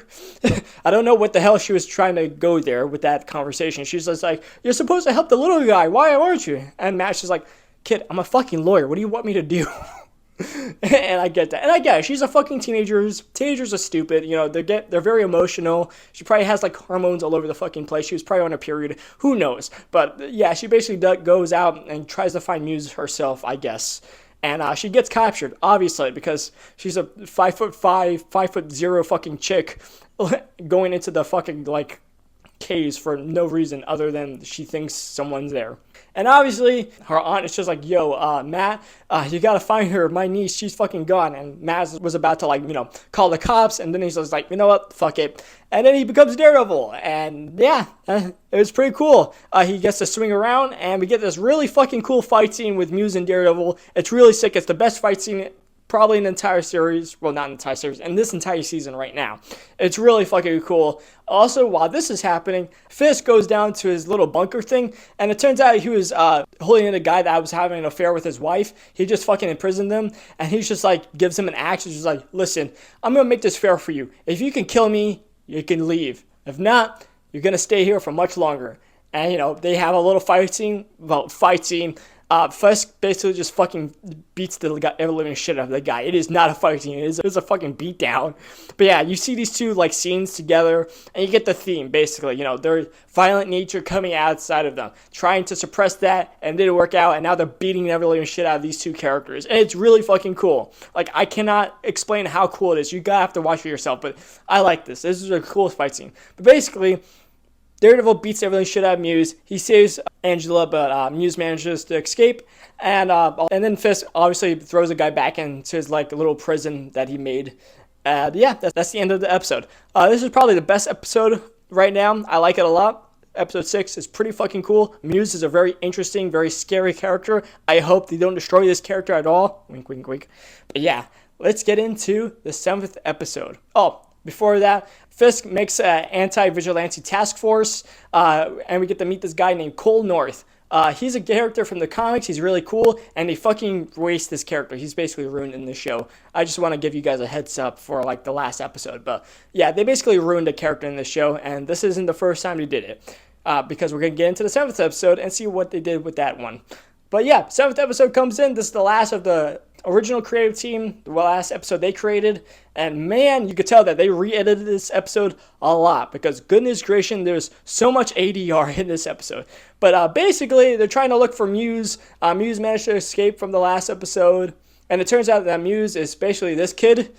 [SPEAKER 1] I don't know what the hell she was trying to go there with that conversation. She's just like, you're supposed to help the little guy. Why aren't you? And Matt's just like, kid, I'm a fucking lawyer. What do you want me to do? And I get that. And I get it. She's a fucking teenager. Teenagers are stupid. You know, they're very emotional. She probably has like hormones all over the fucking place. She was probably on her period. Who knows? But yeah, she basically goes out and tries to find Muse herself, I guess. And she gets captured, obviously, because she's a 5'5", 5'0" fucking chick going into the fucking like caves for no reason other than she thinks someone's there. And obviously, her aunt is just like, yo, Matt, you gotta find her. My niece, she's fucking gone. And Matt was about to, like, you know, call the cops. And then he's just like, you know what, fuck it. And then he becomes Daredevil. And yeah, it was pretty cool. He gets to swing around. And we get this really fucking cool fight scene with Muse and Daredevil. It's really sick. It's the best fight scene probably in the entire series. Well, not in the entire series, in this entire season right now. It's really fucking cool. Also, while this is happening, Fisk goes down to his little bunker thing, and it turns out he was holding in a guy that was having an affair with his wife. He just fucking imprisoned them, and he's just like, gives him an axe. He's just like, listen, I'm gonna make this fair for you. If you can kill me, you can leave. If not, you're gonna stay here for much longer. And, you know, they have a little fight scene. Fisk basically just fucking beats the guy, ever living shit out of the guy. It is not a fight scene. It is a fucking beatdown. But yeah, you see these two like scenes together, and you get the theme basically. You know, their violent nature coming outside of them, trying to suppress that, and it didn't work out. And now they're beating the ever living shit out of these two characters, and it's really fucking cool. Like, I cannot explain how cool it is. You gotta have to watch for yourself. But I like this. This is a cool fight scene. But basically, Daredevil beats everything shit out of Muse. He saves Angela, but Muse manages to escape. And then Fisk obviously throws a guy back into his like little prison that he made. Yeah, that's the end of the episode. This is probably the best episode right now. I like it a lot. Episode 6 is pretty fucking cool. Muse is a very interesting, very scary character. I hope they don't destroy this character at all. Wink, wink, wink. But yeah, let's get into the 7th episode. Oh, before that, Fisk makes an anti-vigilante task force, and we get to meet this guy named Cole North. He's a character from the comics. He's really cool, and they fucking waste this character. He's basically ruined in the show. I just want to give you guys a heads up for like the last episode. But yeah, they basically ruined a character in the show, and this isn't the first time they did it. Because we're going to get into the 7th episode and see what they did with that one. But yeah, 7th episode comes in. This is the last of the original creative team, the last episode they created, and man, you could tell that they re-edited this episode a lot, because goodness gracious, there's so much ADR in this episode. But basically, they're trying to look for Muse. Muse managed to escape from the last episode, and it turns out that Muse is basically this kid.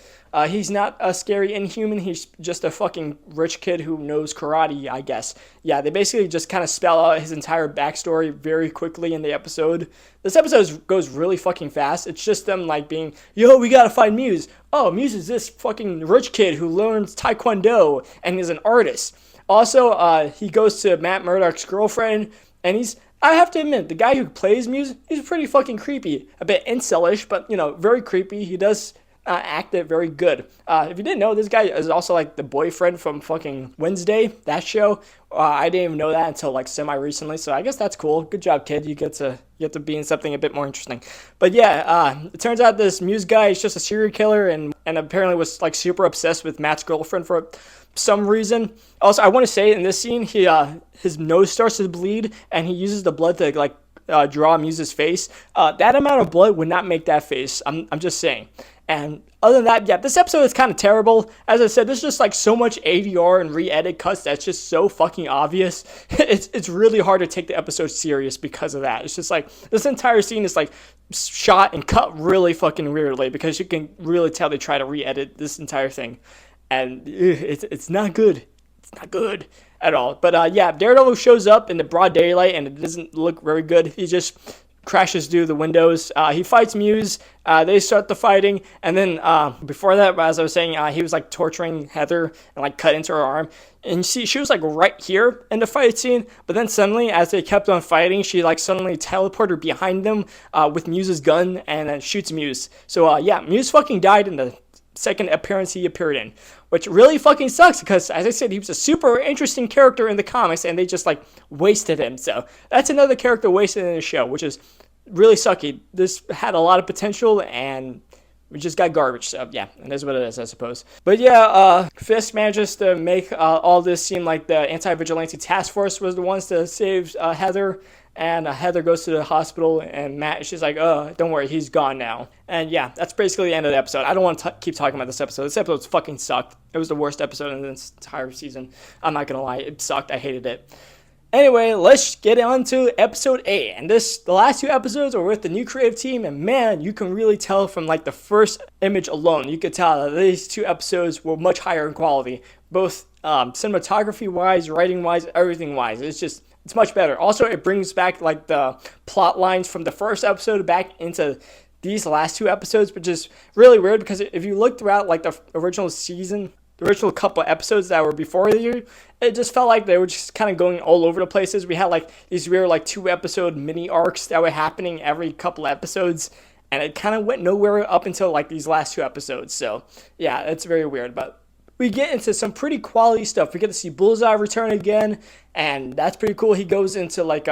[SPEAKER 1] He's not a scary inhuman. He's just a fucking rich kid who knows karate, I guess. Yeah, they basically just kind of spell out his entire backstory very quickly in the episode. This episode goes really fucking fast. It's just them like being, yo, we gotta find Muse. Oh, Muse is this fucking rich kid who learns Taekwondo and is an artist. Also, he goes to Matt Murdock's girlfriend, and I have to admit, the guy who plays Muse, he's pretty fucking creepy. A bit incelish, but, you know, very creepy. He does act it very good. If you didn't know, this guy is also like the boyfriend from fucking Wednesday, that show. I didn't even know that until like semi-recently, so I guess that's cool. Good job, kid. You get to be in something a bit more interesting. But yeah, it turns out this Muse guy is just a serial killer and apparently was like super obsessed with Matt's girlfriend for some reason. Also, I want to say in this scene, his nose starts to bleed and he uses the blood to like draw Muse's face. That amount of blood would not make that face. I'm just saying. And other than that, yeah, this episode is kind of terrible. As I said, there's just like so much ADR and re-edit cuts that's just so fucking obvious. It's really hard to take the episode serious because of that. It's just like this entire scene is like shot and cut really fucking weirdly because you can really tell they try to re-edit this entire thing. And it's not good. It's not good at all. But yeah, Daredevil shows up in the broad daylight and it doesn't look very good. He just crashes through the windows. He fights Muse. They start the fighting, and then before that, as I was saying, he was like torturing Heather and like cut into her arm. And she was like right here in the fight scene, but then suddenly, as they kept on fighting, she like suddenly teleported behind them with Muse's gun and then shoots Muse. So yeah, Muse fucking died in the second appearance he appeared in, which really fucking sucks because, as I said, he was a super interesting character in the comics and they just like wasted him. So that's another character wasted in the show, which is really sucky. This had a lot of potential and we just got garbage. So yeah, and that's what it is, I suppose. But yeah, Fisk manages to make all this seem like the anti-vigilante task force was the ones to save Heather. And Heather goes to the hospital, and Matt, she's like, oh, don't worry, he's gone now. And yeah, that's basically the end of the episode. I don't want to keep talking about this episode. This episode fucking sucked. It was the worst episode in this entire season. I'm not going to lie, it sucked. I hated it. Anyway, let's get on to episode 8. And the last 2 episodes are with the new creative team, and man, you can really tell from like the first image alone, you could tell that these 2 episodes were much higher in quality, both cinematography wise, writing wise, everything wise. It's much better. Also, it brings back like the plot lines from the first episode back into these last 2 episodes, which is really weird because if you look throughout like the original season, the original couple episodes that were before the year, it just felt like they were just kind of going all over the places. We had like these weird like 2-episode mini arcs that were happening every couple episodes, and it kind of went nowhere up until like these last 2 episodes. So yeah, it's very weird, but we get into some pretty quality stuff. We get to see Bullseye return again, and that's pretty cool. He goes into like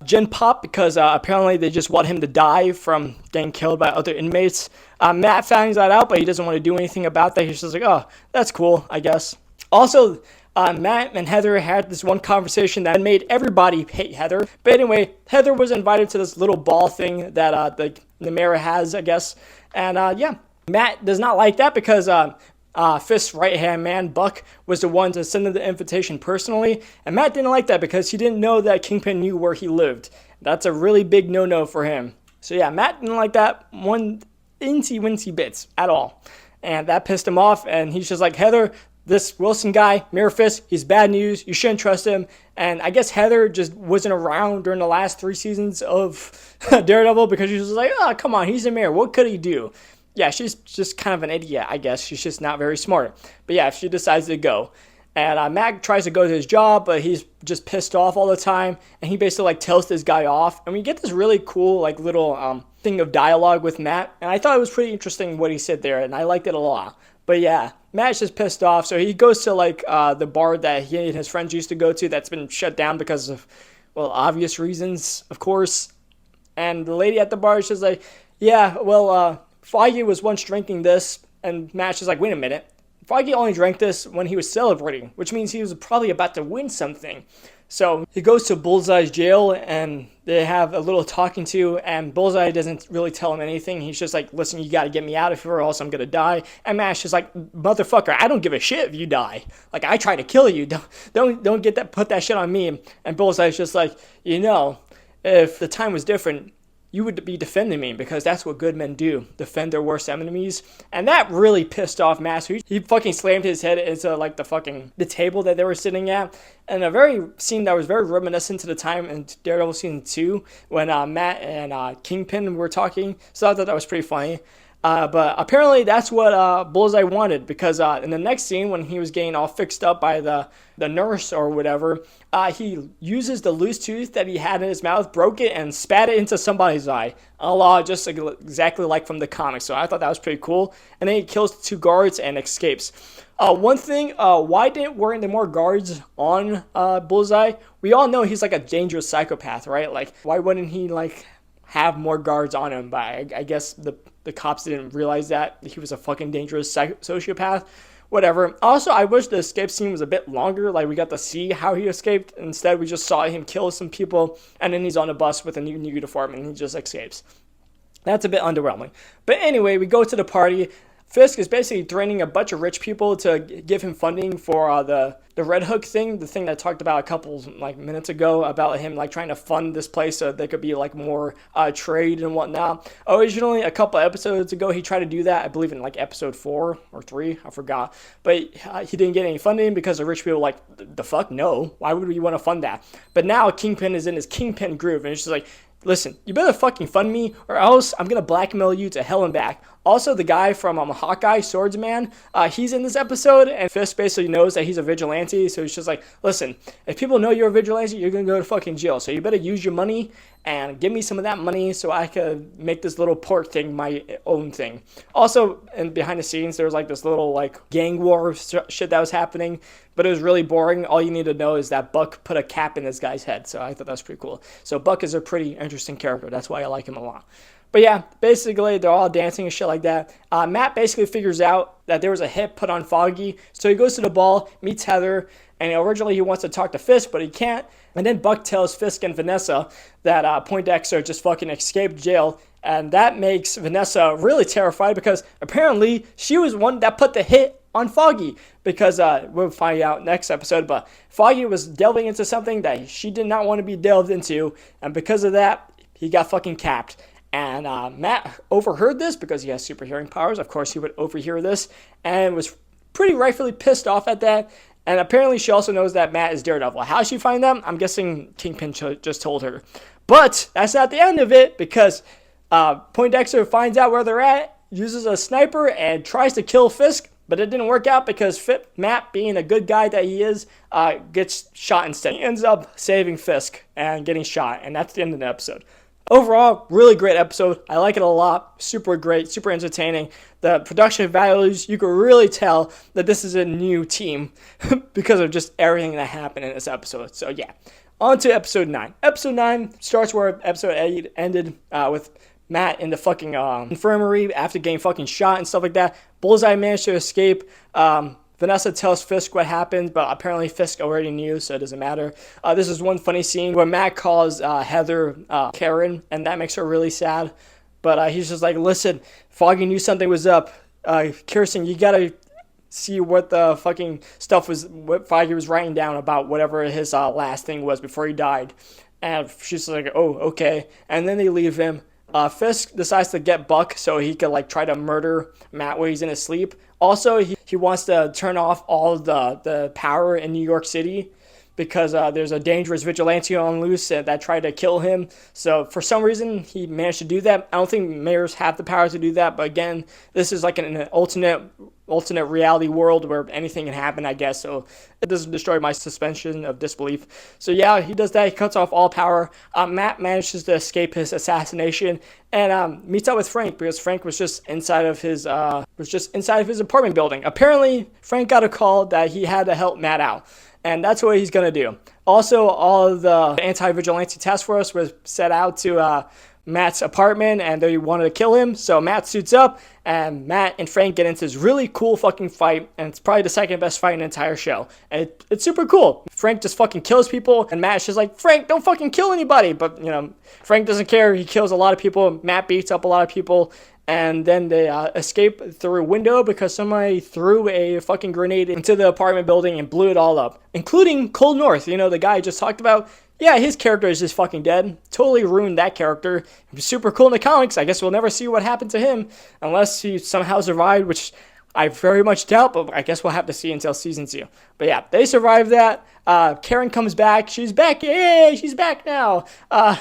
[SPEAKER 1] Gen Pop because apparently they just want him to die from getting killed by other inmates. Matt finds that out, but he doesn't want to do anything about that. He's just like, oh, that's cool, I guess. Also, Matt and Heather had this one conversation that made everybody hate Heather. But anyway, Heather was invited to this little ball thing that the mayor has, I guess. And yeah, Matt does not like that because Fist's right-hand man, Buck, was the one to send him the invitation personally, and Matt didn't like that because he didn't know that Kingpin knew where he lived. That's a really big no-no for him. So yeah, Matt didn't like that one incy-wincy bits at all, and that pissed him off, and he's just like, Heather, this Wilson guy, Mirror Fist, he's bad news, you shouldn't trust him. And I guess Heather just wasn't around during the last 3 seasons of Daredevil because she was like, oh, come on, he's a mayor, what could he do? Yeah, she's just kind of an idiot, I guess. She's just not very smart. But yeah, she decides to go. And Mac tries to go to his job, but he's just pissed off all the time. And he basically like tells this guy off. And we get this really cool like little thing of dialogue with Matt. And I thought it was pretty interesting what he said there. And I liked it a lot. But yeah, Matt's just pissed off. So he goes to like the bar that he and his friends used to go to that's been shut down because of, well, obvious reasons, of course. And the lady at the bar is just like, yeah, well, Feige was once drinking this, and Matt's just like, wait a minute. Feige only drank this when he was celebrating, which means he was probably about to win something. So he goes to Bullseye's jail, and they have a little talking to, and Bullseye doesn't really tell him anything. He's just like, listen, you got to get me out of here or else I'm going to die. And Matt's just like, motherfucker, I don't give a shit if you die. Like, I try to kill you. Don't get that, put that shit on me. And Bullseye's just like, you know, if the time was different, you would be defending me because that's what good men do, defend their worst enemies. And that really pissed off Matt. So he fucking slammed his head into like the table that they were sitting at. And a very scene that was very reminiscent to the time in Daredevil season 2 when Matt and Kingpin were talking. So I thought that was pretty funny. But apparently that's what Bullseye wanted because in the next scene when he was getting all fixed up by the nurse or whatever, he uses the loose tooth that he had in his mouth, broke it, and spat it into somebody's eye. Just exactly like from the comics. So I thought that was pretty cool. And then he kills the 2 guards and escapes. One thing, why weren't there more guards on Bullseye? We all know he's like a dangerous psychopath, right? Like, why wouldn't he like have more guards on him? But I guess the cops didn't realize that he was a fucking dangerous sociopath. Whatever. Also, I wish the escape scene was a bit longer. Like, we got to see how he escaped. Instead, we just saw him kill some people, and then he's on a bus with a new uniform, and he just escapes. That's a bit underwhelming. But anyway, we go to the party. Fisk is basically threatening a bunch of rich people to give him funding for the Red Hook thing, the thing that I talked about a couple like minutes ago about him like trying to fund this place so there could be like more trade and whatnot. Originally, a couple episodes ago, he tried to do that. I believe in like episode 4 or 3, I forgot. But he didn't get any funding because the rich people were like, the fuck no, why would we want to fund that? But now Kingpin is in his Kingpin groove and it's just like, listen, you better fucking fund me or else I'm going to blackmail you to hell and back. Also, the guy from Hawkeye, Swordsman, he's in this episode, and Fisk basically knows that he's a vigilante, so he's just like, listen, if people know you're a vigilante, you're going to go to fucking jail, so you better use your money and give me some of that money so I could make this little pork thing my own thing. Also, and behind the scenes, there was like this little like gang war shit that was happening, but it was really boring. All you need to know is that Buck put a cap in this guy's head, so I thought that was pretty cool. So Buck is a pretty interesting character. That's why I like him a lot. But yeah, basically they're all dancing and shit like that. Matt basically figures out that there was a hit put on Foggy, so he goes to the ball, meets Heather, and originally he wants to talk to Fisk, but he can't. And then Buck tells Fisk and Vanessa that Poindexter just fucking escaped jail, and that makes Vanessa really terrified because apparently she was one that put the hit on Foggy, because we'll find out next episode, but Foggy was delving into something that she did not want to be delved into, and because of that, he got fucking capped. And Matt overheard this because he has super hearing powers. Of course, he would overhear this and was pretty rightfully pissed off at that. And apparently, she also knows that Matt is Daredevil. How she find them? I'm guessing Kingpin just told her. But that's not the end of it, because Poindexter finds out where they're at, uses a sniper, and tries to kill Fisk. But it didn't work out because Matt, being a good guy that he is, gets shot instead. He ends up saving Fisk and getting shot. And that's the end of the episode. Overall, really great episode. I like it a lot. Super great, super entertaining. The production values, you can really tell that this is a new team because of just everything that happened in this episode. So yeah, on to episode 9. Episode 9 starts where episode 8 ended, with Matt in the fucking infirmary after getting fucking shot and stuff like that. Bullseye managed to escape. Vanessa tells Fisk what happened, but apparently Fisk already knew, so it doesn't matter. This is one funny scene where Matt calls Heather Karen, and that makes her really sad. But he's just like, listen, Foggy knew something was up. Kirsten, you gotta see what the fucking stuff was, what Foggy was writing down about whatever his last thing was before he died. And she's like, oh, okay. And then they leave him. Fisk decides to get Buck so he could like try to murder Matt while he's in his sleep. Also, he wants to turn off all the power in New York City because there's a dangerous vigilante on loose that tried to kill him. So for some reason, he managed to do that. I don't think mayors have the power to do that. But again, this is like an alternate reality world where anything can happen, I guess. So it doesn't destroy my suspension of disbelief. So yeah, he does that. He cuts off all power. Matt manages to escape his assassination and meets up with Frank because Frank was just inside of his apartment building. Apparently, Frank got a call that he had to help Matt out. And that's what he's going to do. Also, all of the anti-vigilante task force was set out to Matt's apartment, and they wanted to kill him. So Matt suits up, and Matt and Frank get into this really cool fucking fight, and it's probably the second best fight in the entire show. And it's super cool. Frank just fucking kills people, and Matt's just like, Frank, don't fucking kill anybody. But, you know, Frank doesn't care. He kills a lot of people. Matt beats up a lot of people. And then they escape through a window because somebody threw a fucking grenade into the apartment building and blew it all up. Including Cole North, you know, the guy I just talked about. Yeah, his character is just fucking dead. Totally ruined that character. He was super cool in the comics. I guess we'll never see what happened to him unless he somehow survived, which I very much doubt, but I guess we'll have to see until season 2. But yeah, they survived that. Karen comes back. She's back. Yay, she's back now.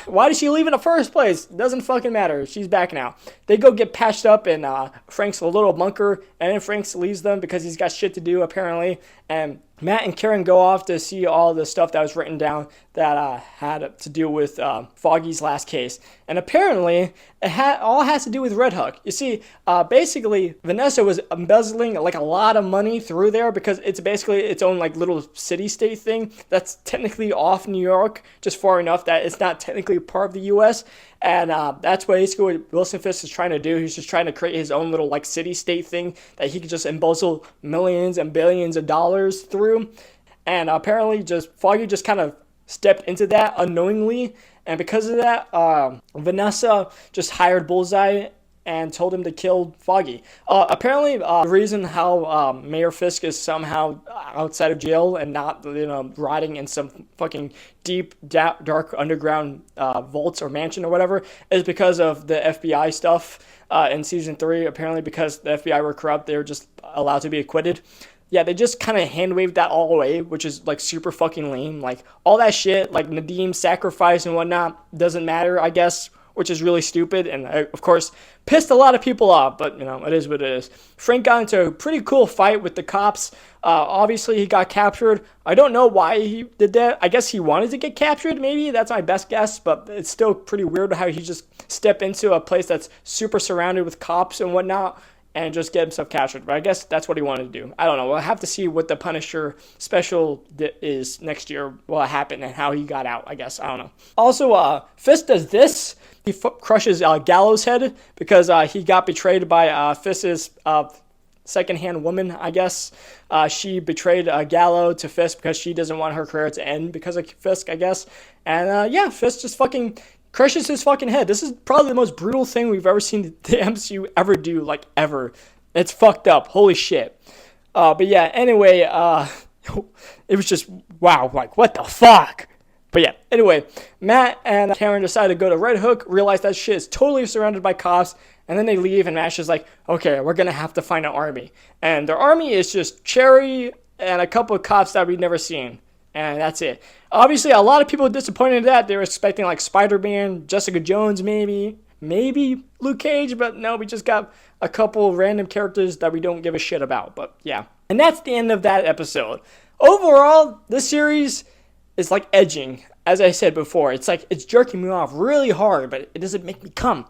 [SPEAKER 1] Why did she leave in the first place? Doesn't fucking matter. She's back now. They go get patched up in Frank's little bunker, and then Frank leaves them because he's got shit to do, apparently. And Matt and Karen go off to see all the stuff that was written down that had to do with Foggy's last case. And apparently, it all has to do with Red Hook. You see, basically, Vanessa was embezzling like a lot of money through there because it's basically its own like little city-state thing that's technically off New York, just far enough that it's not technically part of the U.S., and that's basically what Wilson Fisk is trying to do. He's just trying to create his own little like city-state thing that he could just embezzle millions and billions of dollars through. And apparently Foggy just kind of stepped into that unknowingly. And because of that, Vanessa just hired Bullseye and told him to kill Foggy. Apparently, the reason how Mayor Fisk is somehow outside of jail and not, you know, rotting in some fucking deep, dark underground vaults or mansion or whatever is because of the FBI stuff in season 3. Apparently, because the FBI were corrupt, they were just allowed to be acquitted. Yeah, they just kind of hand-waved that all away, which is, like, super fucking lame. Like, all that shit, like, Nadim's sacrifice and whatnot, doesn't matter, I guess, which is really stupid, and, of course, pissed a lot of people off, but, you know, it is what it is. Frank got into a pretty cool fight with the cops. Obviously, he got captured. I don't know why he did that. I guess he wanted to get captured, maybe. That's my best guess, but it's still pretty weird how he just stepped into a place that's super surrounded with cops and whatnot, and just get himself captured. But I guess that's what he wanted to do. I don't know. We'll have to see what the Punisher special is next year, what happened, and how he got out, I guess. I don't know. Also, Fisk does this. He crushes Gallows' head because he got betrayed by Fisk's second-hand woman, I guess. She betrayed Gallo to Fisk because she doesn't want her career to end because of Fisk, I guess. And Fisk just fucking crushes his fucking head. This is probably the most brutal thing we've ever seen the MCU ever do, like, ever. It's fucked up. Holy shit. But yeah, anyway, it was just, wow, like, what the fuck? But yeah, anyway, Matt and Karen decide to go to Red Hook, realize that shit is totally surrounded by cops, and then they leave, and Matt's just like, okay, we're going to have to find an army. And their army is just Cherry and a couple of cops that we've never seen. And that's it. Obviously, a lot of people are disappointed in that. They were expecting, like, Spider-Man, Jessica Jones, maybe Luke Cage, but no, we just got a couple random characters that we don't give a shit about. But yeah. And that's the end of that episode. Overall, this series is like edging. As I said before, it's like it's jerking me off really hard, but it doesn't make me come.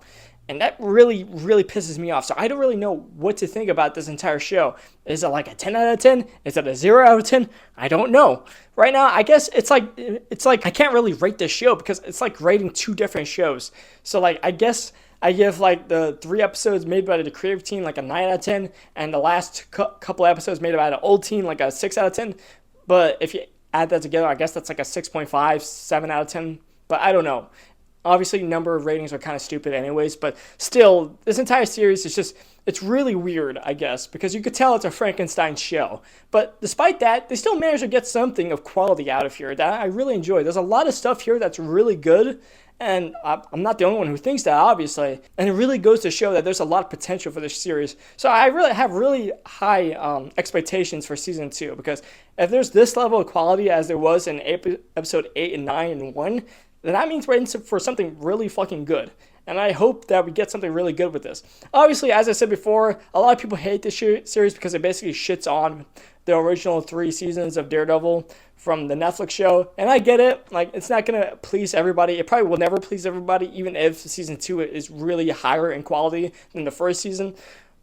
[SPEAKER 1] And that really, really pisses me off. So I don't really know what to think about this entire show. Is it like a 10 out of 10? Is it a 0 out of 10? I don't know. Right now, I guess it's like I can't really rate this show because it's like rating two different shows. So like I guess I give like the 3 episodes made by the creative team like a 9 out of 10, and the last couple episodes made by the old team like a 6 out of 10. But if you add that together, I guess that's like a 6.5, 7 out of 10. But I don't know. Obviously, number of ratings are kind of stupid anyways, but still, this entire series is just, it's really weird, I guess, because you could tell it's a Frankenstein show. But despite that, they still managed to get something of quality out of here that I really enjoy. There's a lot of stuff here that's really good, and I'm not the only one who thinks that, obviously. And it really goes to show that there's a lot of potential for this series. So I really have really high expectations for Season 2, because if there's this level of quality as there was in Episode 8 and 9 and 1, then that means we're in for something really fucking good. And I hope that we get something really good with this. Obviously, as I said before, a lot of people hate this series because it basically shits on the original 3 seasons of Daredevil from the Netflix show. And I get it. Like, it's not going to please everybody. It probably will never please everybody, even if Season 2 is really higher in quality than the first season.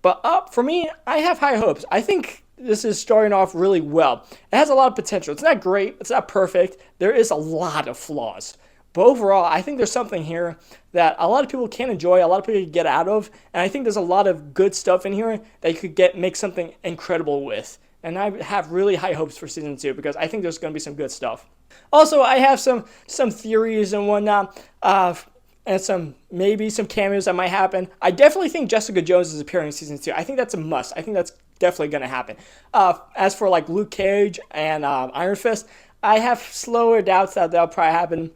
[SPEAKER 1] But for me, I have high hopes. I think this is starting off really well. It has a lot of potential. It's not great. It's not perfect. There is a lot of flaws. But overall, I think there's something here that a lot of people can enjoy, a lot of people can get out of, and I think there's a lot of good stuff in here that you could make something incredible with. And I have really high hopes for Season 2 because I think there's going to be some good stuff. Also, I have some theories and whatnot, and maybe some cameos that might happen. I definitely think Jessica Jones is appearing in Season 2. I think that's a must. I think that's definitely going to happen. As for like Luke Cage and Iron Fist, I have slower doubts that that'll probably happen.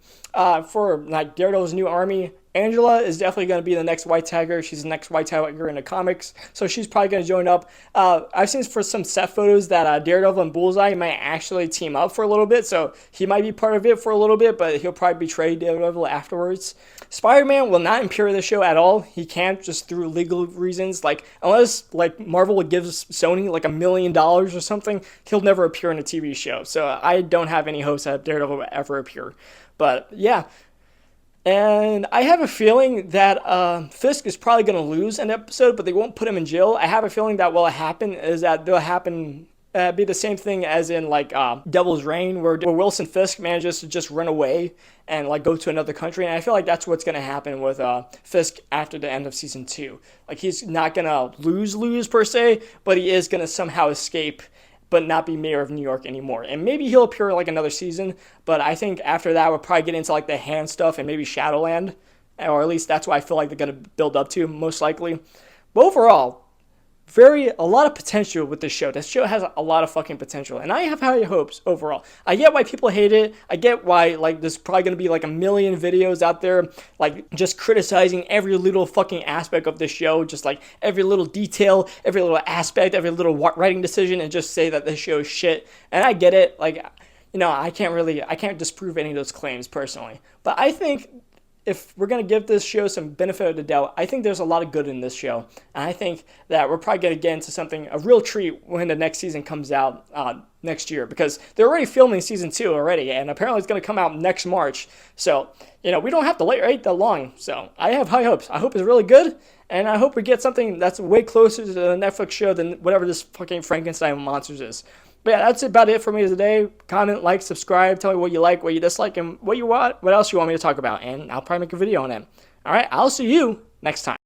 [SPEAKER 1] For like Daredevil's new army, Angela is definitely going to be the next White Tiger. She's the next White Tiger in the comics, so she's probably going to join up. I've seen for some set photos that Daredevil and Bullseye might actually team up for a little bit, so he might be part of it for a little bit, but he'll probably betray Daredevil afterwards. Spider-Man will not appear in the show at all. He can't, just through legal reasons. Like, unless like Marvel gives Sony like $1 million or something, he'll never appear in a TV show. So I don't have any hopes that Daredevil will ever appear. But yeah, and I have a feeling that Fisk is probably going to lose an episode, but they won't put him in jail. I have a feeling that what will happen is that they'll be the same thing as in like Devil's Reign, where Wilson Fisk manages to just run away and like go to another country. And I feel like that's what's going to happen with Fisk after the end of Season 2. Like, he's not going to lose per se, but he is going to somehow escape but not be mayor of New York anymore. And maybe he'll appear in like another season, but I think after that we'll probably get into like the hand stuff and maybe Shadowland, or at least that's what I feel like they're going to build up to, most likely. But overall, a lot of potential with this show. This show has a lot of fucking potential, and I have high hopes overall. I get why people hate it. I get why like there's probably going to be like a million videos out there like just criticizing every little fucking aspect of this show, just like every little detail, every little aspect, every little writing decision, and just say that this show is shit. And I get it. Like, you know, I can't disprove any of those claims personally, but I think if we're going to give this show some benefit of the doubt, I think there's a lot of good in this show. And I think that we're probably going to get into something, a real treat when the next season comes out next year, because they're already filming season 2 already, and apparently it's going to come out next March. So, we don't have to wait that long. So I have high hopes. I hope it's really good, and I hope we get something that's way closer to the Netflix show than whatever this fucking Frankenstein Monsters is. But yeah, that's about it for me today. Comment, like, subscribe, tell me what you like, what you dislike, and what else you want me to talk about, and I'll probably make a video on it. All right, I'll see you next time.